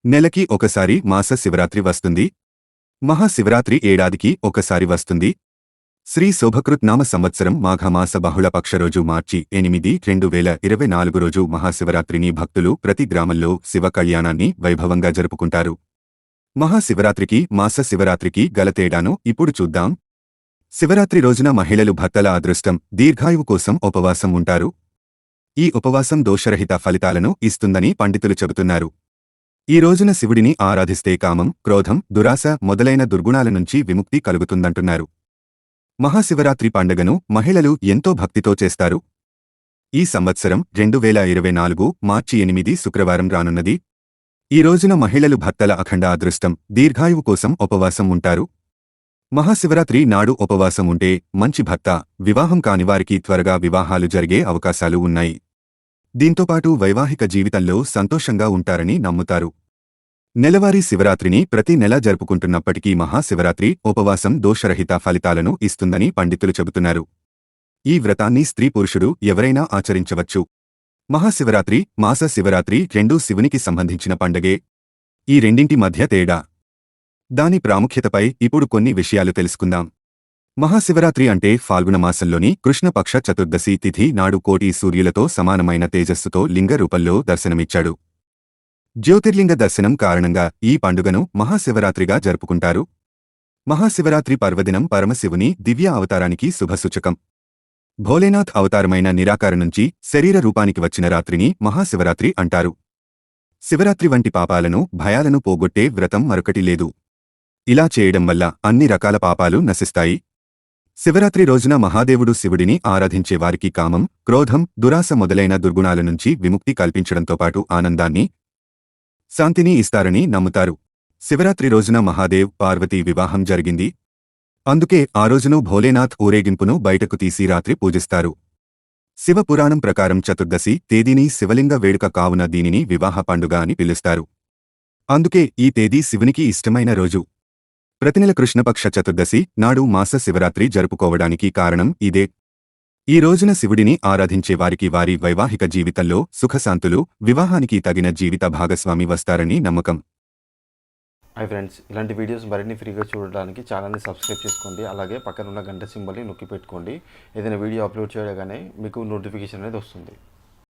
నెలకి ఒకసారి మాస శివరాత్రి వస్తుంది. మహాశివరాత్రి ఏడాదికి ఒకసారి వస్తుంది. శ్రీ శోభకృత్ నామ సంవత్సరం మాఘమాస బహుళ పక్షరోజు మార్చి 8, 2024 రోజు మహాశివరాత్రిని భక్తులు ప్రతి గ్రామంలో శివ కళ్యాణాన్ని వైభవంగా జరుపుకుంటారు. మహాశివరాత్రికి మాస శివరాత్రికి గల తేడాను ఇప్పుడు చూద్దాం. శివరాత్రి రోజున మహిళలు భర్తల అదృష్టం, దీర్ఘాయువు కోసం ఉపవాసం ఉంటారు. ఈ ఉపవాసం దోషరహిత ఫలితాలను ఇస్తుందని పండితులు చెబుతున్నారు. ఈ రోజున శివుడిని ఆరాధిస్తే కామం, క్రోధం, దురాశ మొదలైన దుర్గుణాల నుంచి విముక్తి కలుగుతుందంటున్నారు. మహాశివరాత్రి పండుగను మహిళలు ఎంతో భక్తితో చేస్తారు. ఈ సంవత్సరం 2024 మార్చి 8 శుక్రవారం రానున్నది. ఈ రోజున మహిళలు భర్తల అఖండ అదృష్టం, దీర్ఘాయువు కోసం ఉపవాసం ఉంటారు. మహాశివరాత్రి నాడు ఉపవాసం ఉంటే మంచి భర్త, వివాహం కానివారికి త్వరగా వివాహాలు జరిగే అవకాశాలు ఉన్నాయి. దీంతోపాటు వైవాహిక జీవితంలో సంతోషంగా ఉంటారని నమ్ముతారు. నెలవారీ శివరాత్రిని ప్రతి నెలా జరుపుకుంటున్నప్పటికీ మహాశివరాత్రి ఉపవాసం దోషరహిత ఫలితాలను ఇస్తుందని పండితులు చెబుతున్నారు. ఈ వ్రతాన్ని స్త్రీ పురుషుడు ఎవరైనా ఆచరించవచ్చు. మహాశివరాత్రి, మాస శివరాత్రి రెండూ శివునికి సంబంధించిన పండగే. ఈ రెండింటి మధ్య తేడా, దాని ప్రాముఖ్యతపై ఇప్పుడు కొన్ని విషయాలు తెలుసుకుందాం. మహాశివరాత్రి అంటే ఫాల్గుణ మాసంలోని కృష్ణపక్ష చతుర్దశి తిథి నాడు కోటి సూర్యులతో సమానమైన తేజస్సుతో లింగ రూపంలో దర్శనమిచ్చాడు. జ్యోతిర్లింగ దర్శనం కారణంగా ఈ పండుగను మహాశివరాత్రిగా జరుపుకుంటారు. మహాశివరాత్రి పర్వదినం పరమశివుని దివ్య అవతారానికి శుభసూచకం. భోలేనాథ్ అవతారమైన నిరాకార నుంచి శరీర రూపానికి వచ్చిన రాత్రిని మహాశివరాత్రి అంటారు. శివరాత్రి వంటి పాపాలను, భయాలను పోగొట్టే వ్రతం మరొకటి లేదు. ఇలా చేయడం వల్ల అన్ని రకాల పాపాలు నశిస్తాయి. శివరాత్రి రోజున మహాదేవుడు శివుడిని ఆరాధించే వారికి కామం, క్రోధం, దురాశ మొదలైన దుర్గుణాల నుంచి విముక్తి కల్పించడంతో పాటు ఆనందాన్ని, శాంతిని ఇస్తారని నమ్ముతారు. శివరాత్రి రోజున మహాదేవ్, పార్వతీ వివాహం జరిగింది. అందుకే ఆ రోజును భోలేనాథ్ ఊరేగింపును బయటకు తీసి రాత్రి పూజిస్తారు. శివ పురాణం ప్రకారం చతుర్దశి తేదీని శివలింగ వేడుక కావున దీనిని వివాహ పండుగ అని పిలుస్తారు. అందుకే ఈ తేదీ శివునికి ఇష్టమైన రోజు. ప్రతినెల కృష్ణపక్ష చతుర్దశి నాడు మాస శివరాత్రి జరుపుకోవడానికి కారణం ఇదే. ఈ రోజున శివుడిని ఆరాధించే వారికి వారి వైవాహిక జీవితంలో సుఖశాంతులు, వివాహానికి తగిన జీవిత భాగస్వామి వస్తారని నమ్మకం. హాయ్ ఫ్రెండ్స్, ఇలాంటి వీడియోస్ మరిన్ని ఫ్రీగా చూడడానికి ఛానల్ని సబ్స్క్రైబ్ చేసుకోండి. అలాగే పక్కనున్న గంట సింబల్ని నొక్కి పెట్టుకోండి. ఏదైనా వీడియో అప్లోడ్ చేయగానే మీకు నోటిఫికేషన్ అనేది వస్తుంది.